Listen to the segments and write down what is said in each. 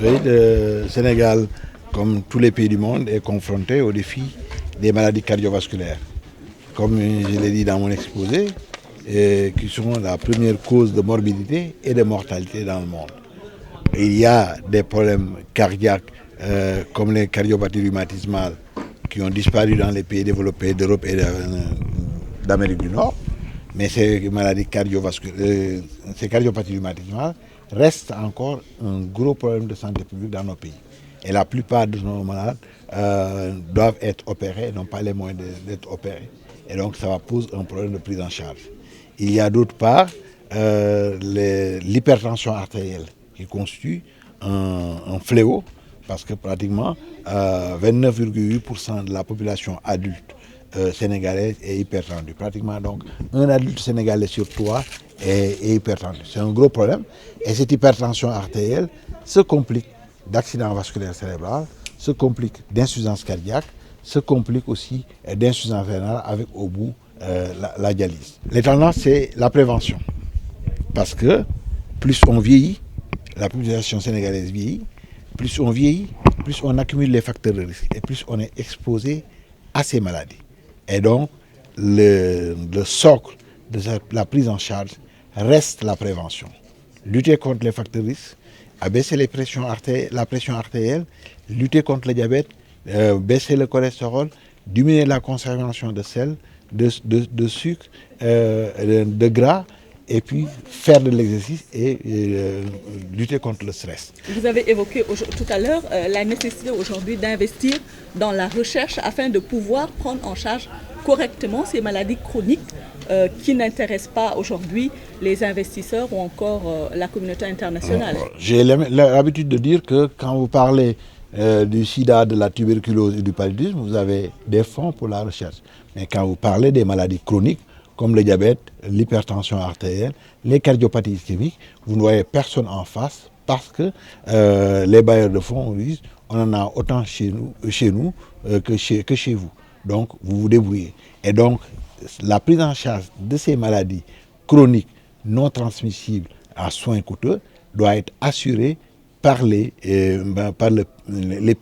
Oui, le Sénégal, comme tous les pays du monde, est confronté au défi des maladies cardiovasculaires. Comme je l'ai dit dans mon exposé, qui sont la première cause de morbidité et de mortalité dans le monde. Il y a des problèmes cardiaques comme les cardiopathies rhumatismales qui ont disparu dans les pays développés d'Europe et d'Amérique du Nord. Mais ces cardiopathies rhumatismales restent encore un gros problème de santé publique dans nos pays. Et la plupart de nos malades doivent être opérés, n'ont pas les moyens d'être opérés. Et donc ça va poser un problème de prise en charge. Il y a d'autre part l'hypertension artérielle qui constitue un fléau parce que pratiquement 29,8% de la population adulte sénégalaise est hypertendue. Pratiquement donc un adulte sénégalais sur trois est hypertendu. C'est un gros problème. Et cette hypertension artérielle se complique d'accident vasculaire cérébral, se complique d'insuffisance cardiaque, se complique aussi d'insuffisance rénale avec au bout la dialyse. Les tendances, c'est la prévention. Parce que plus on vieillit, la population sénégalaise vieillit, plus on vieillit, plus on accumule les facteurs de risque et plus on est exposé à ces maladies. Et donc, le socle de la prise en charge reste la prévention. Lutter contre les facteurs de risque, abaisser la pression artérielle, lutter contre le diabète, baisser le cholestérol, diminuer la consommation de sel, de sucre, de gras, et puis faire de l'exercice et lutter contre le stress. Vous avez évoqué tout à l'heure la nécessité aujourd'hui d'investir dans la recherche afin de pouvoir prendre en charge correctement ces maladies chroniques qui n'intéressent pas aujourd'hui les investisseurs ou encore la communauté internationale. J'ai l'habitude de dire que quand vous parlez du sida, de la tuberculose et du paludisme, vous avez des fonds pour la recherche. Mais quand vous parlez des maladies chroniques, comme le diabète, l'hypertension artérielle, les cardiopathies ischémiques, vous ne voyez personne en face parce que les bailleurs de fonds disent on en a autant chez nous que chez vous. Donc vous vous débrouillez. Et donc la prise en charge de ces maladies chroniques non transmissibles à soins coûteux doit être assurée par les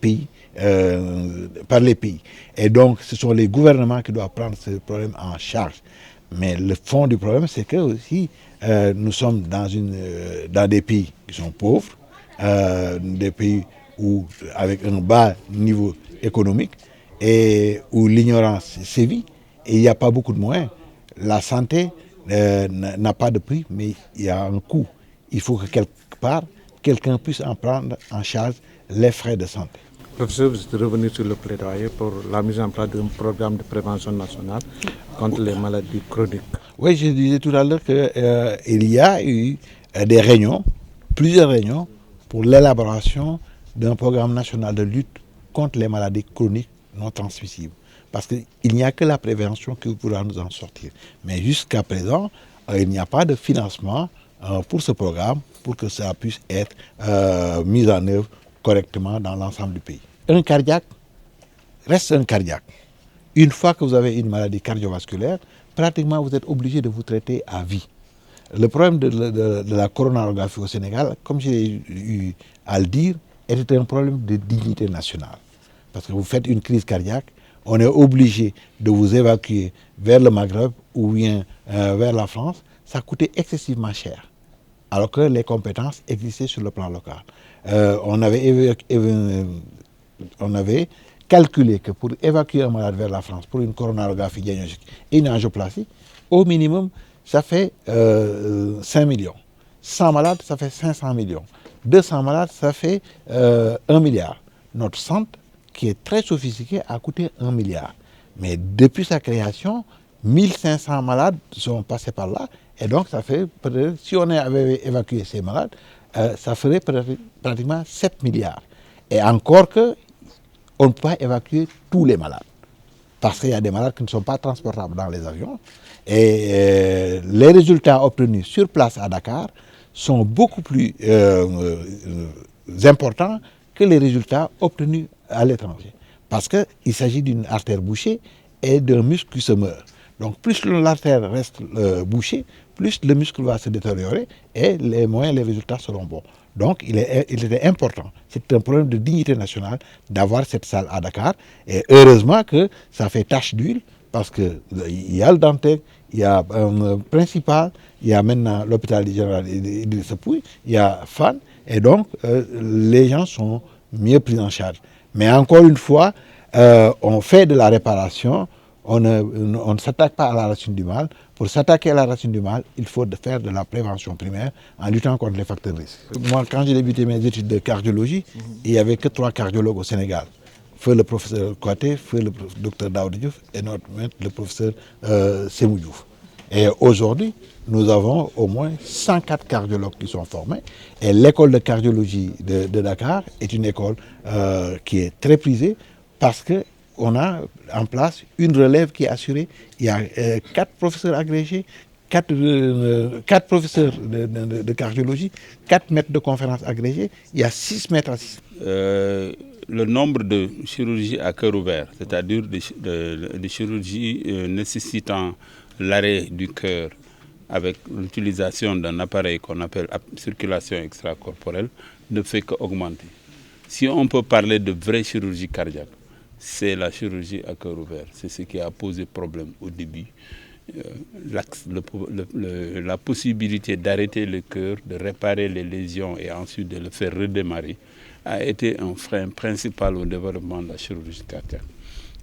pays. Par les pays. Et donc ce sont les gouvernements qui doivent prendre ce problème en charge. Mais le fond du problème, c'est que aussi, nous sommes dans des pays qui sont pauvres, des pays avec un bas niveau économique et où l'ignorance sévit et il n'y a pas beaucoup de moyens. La santé n'a pas de prix, mais il y a un coût. Il faut que quelque part, quelqu'un puisse en prendre en charge les frais de santé. Professeur, vous êtes revenu sur le plaidoyer pour la mise en place d'un programme de prévention nationale contre les maladies chroniques. Oui, je disais tout à l'heure qu'il y a eu des réunions, plusieurs réunions, pour l'élaboration d'un programme national de lutte contre les maladies chroniques non transmissibles. Parce qu'il n'y a que la prévention qui pourra nous en sortir. Mais jusqu'à présent, il n'y a pas de financement pour ce programme pour que ça puisse être mis en œuvre correctement dans l'ensemble du pays. Un cardiaque reste un cardiaque. Une fois que vous avez une maladie cardiovasculaire, pratiquement vous êtes obligé de vous traiter à vie. Le problème de la coronarographie au Sénégal, comme j'ai eu à le dire, était un problème de dignité nationale. Parce que vous faites une crise cardiaque, on est obligé de vous évacuer vers le Maghreb ou bien vers la France, ça coûtait excessivement cher. Alors que les compétences existaient sur le plan local. On avait calculé que pour évacuer un malade vers la France, pour une coronarographie diagnostique et une angioplastie, au minimum, ça fait 5 millions. 100 malades, ça fait 500 millions. 200 malades, ça fait 1 milliard. Notre centre, qui est très sophistiqué, a coûté 1 milliard. Mais depuis sa création, 1500 malades sont passés par là. Et donc, ça fait, si on avait évacué ces malades, ça ferait pratiquement 7 milliards. Et encore que, on ne peut pas évacuer tous les malades. Parce qu'il y a des malades qui ne sont pas transportables dans les avions. Et les résultats obtenus sur place à Dakar sont beaucoup plus importants que les résultats obtenus à l'étranger. Parce qu'il s'agit d'une artère bouchée et d'un muscle qui se meurt. Donc plus l'artère reste bouchée, plus le muscle va se détériorer et les résultats seront bons. Donc, il était important. C'est un problème de dignité nationale d'avoir cette salle à Dakar. Et heureusement que ça fait tache d'huile parce qu'il y a le Dantec, il y a un principal, il y a maintenant l'hôpital général Idrissa Pouye, il y a Fann. Et donc, les gens sont mieux pris en charge. Mais encore une fois, on fait de la réparation, on ne s'attaque pas à la racine du mal. Pour s'attaquer à la racine du mal, il faut faire de la prévention primaire en luttant contre les facteurs de risque. Moi, quand j'ai débuté mes études de cardiologie, il n'y avait que 3 cardiologues au Sénégal. Feu le professeur Kouaté, feu le docteur Daoud Diouf et notre maître, le professeur Semou Diouf. Et aujourd'hui, nous avons au moins 104 cardiologues qui sont formés. Et l'école de cardiologie de Dakar est une école qui est très prisée parce qu'on a en place une relève qui est assurée. Il y a 4 professeurs agrégés, 4 professeurs de cardiologie, 4 maîtres de conférence agrégés, il y a 6 maîtres assistants. Le nombre de chirurgies à cœur ouvert, c'est-à-dire des chirurgies nécessitant l'arrêt du cœur avec l'utilisation d'un appareil qu'on appelle circulation extracorporelle, ne fait qu'augmenter. Si on peut parler de vraie chirurgie cardiaque, c'est la chirurgie à cœur ouvert. C'est ce qui a posé problème au début. La possibilité d'arrêter le cœur, de réparer les lésions et ensuite de le faire redémarrer a été un frein principal au développement de la chirurgie cardiaque.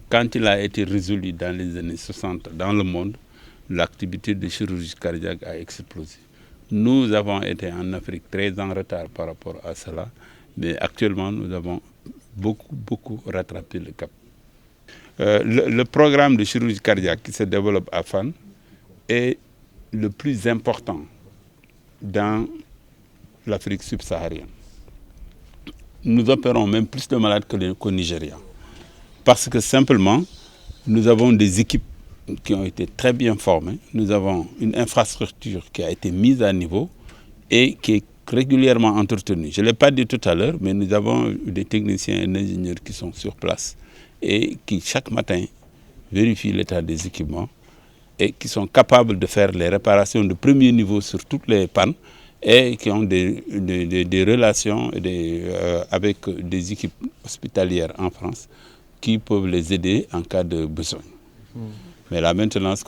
Quand il a été résolu dans les années 60 dans le monde, l'activité de chirurgie cardiaque a explosé. Nous avons été en Afrique très en retard par rapport à cela, mais actuellement nous avons beaucoup rattrapé le cap. Le programme de chirurgie cardiaque qui se développe à Fann est le plus important dans l'Afrique subsaharienne. Nous opérons même plus de malades qu'au Nigeria. Parce que simplement, nous avons des équipes qui ont été très bien formées. Nous avons une infrastructure qui a été mise à niveau et qui est régulièrement entretenue. Je ne l'ai pas dit tout à l'heure, mais nous avons des techniciens et des ingénieurs qui sont sur place et qui, chaque matin, vérifient l'état des équipements et qui sont capables de faire les réparations de premier niveau sur toutes les pannes et qui ont des relations avec des équipes hospitalières en France qui peuvent les aider en cas de besoin. Mais la maintenance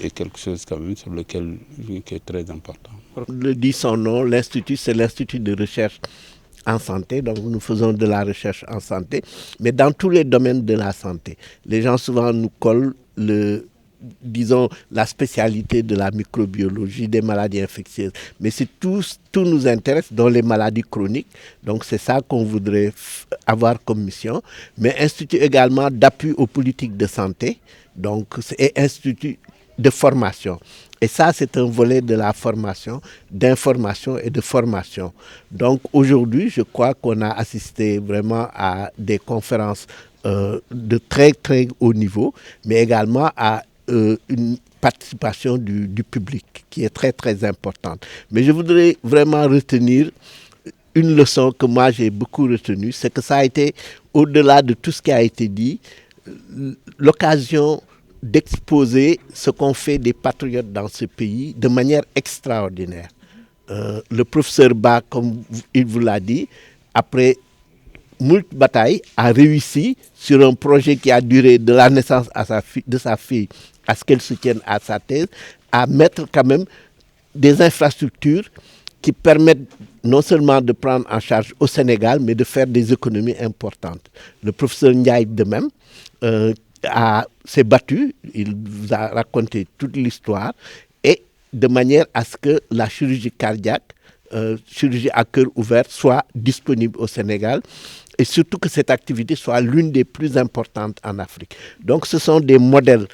est quelque chose quand même sur lequel qui est très important. Le dit son nom, l'Institut, c'est l'Institut de recherche en santé. Donc nous faisons de la recherche en santé, mais dans tous les domaines de la santé. Les gens souvent nous collent la spécialité de la microbiologie, des maladies infectieuses. Mais c'est tout nous intéresse dans les maladies chroniques. Donc c'est ça qu'on voudrait avoir comme mission. Mais institut également d'appui aux politiques de santé. Donc c'est institut de formation. Et ça, c'est un volet de la formation, d'information et de formation. Donc aujourd'hui, je crois qu'on a assisté vraiment à des conférences de très très haut niveau, mais également à une participation du public qui est très très importante. Mais je voudrais vraiment retenir une leçon que moi j'ai beaucoup retenue, c'est que ça a été, au-delà de tout ce qui a été dit, l'occasion d'exposer ce qu'ont fait des patriotes dans ce pays de manière extraordinaire. Le professeur Ba, comme il vous l'a dit, après moult batailles, a réussi sur un projet qui a duré de la naissance de sa fille à ce qu'elle se tienne à sa thèse, à mettre quand même des infrastructures qui permettent non seulement de prendre en charge au Sénégal, mais de faire des économies importantes. Le professeur Ndiaye, de même, s'est battu, il vous a raconté toute l'histoire, et de manière à ce que la chirurgie cardiaque, chirurgie à cœur ouvert, soit disponible au Sénégal, et surtout que cette activité soit l'une des plus importantes en Afrique. Donc ce sont des modèles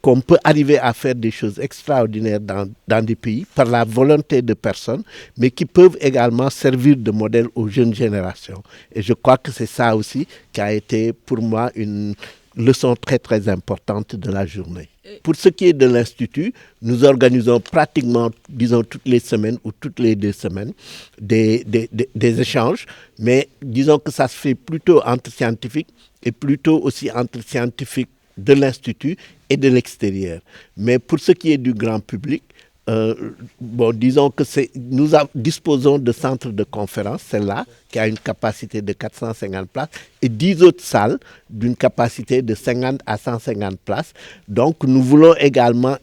qu'on peut arriver à faire des choses extraordinaires dans des pays par la volonté de personnes, mais qui peuvent également servir de modèle aux jeunes générations. Et je crois que c'est ça aussi qui a été pour moi une leçon très très importante de la journée. Pour ce qui est de l'Institut, nous organisons pratiquement, disons, toutes les semaines ou toutes les 2 semaines des échanges, mais disons que ça se fait plutôt entre scientifiques et plutôt aussi entre scientifiques de l'Institut et de l'extérieur. Mais pour ce qui est du grand public, disons que nous disposons de centres de conférence, celle-là, qui a une capacité de 450 places, et 10 autres salles d'une capacité de 50 à 150 places. Donc, nous voulons également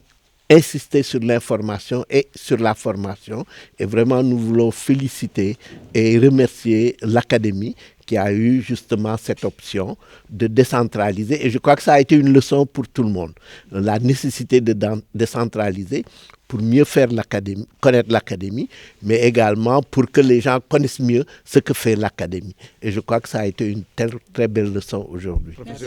insister sur l'information et sur la formation. Et vraiment, nous voulons féliciter et remercier l'Académie qui a eu justement cette option de décentraliser. Et je crois que ça a été une leçon pour tout le monde. La nécessité de décentraliser pour mieux faire l'Académie, connaître l'Académie, mais également pour que les gens connaissent mieux ce que fait l'Académie. Et je crois que ça a été une très belle leçon aujourd'hui. Merci.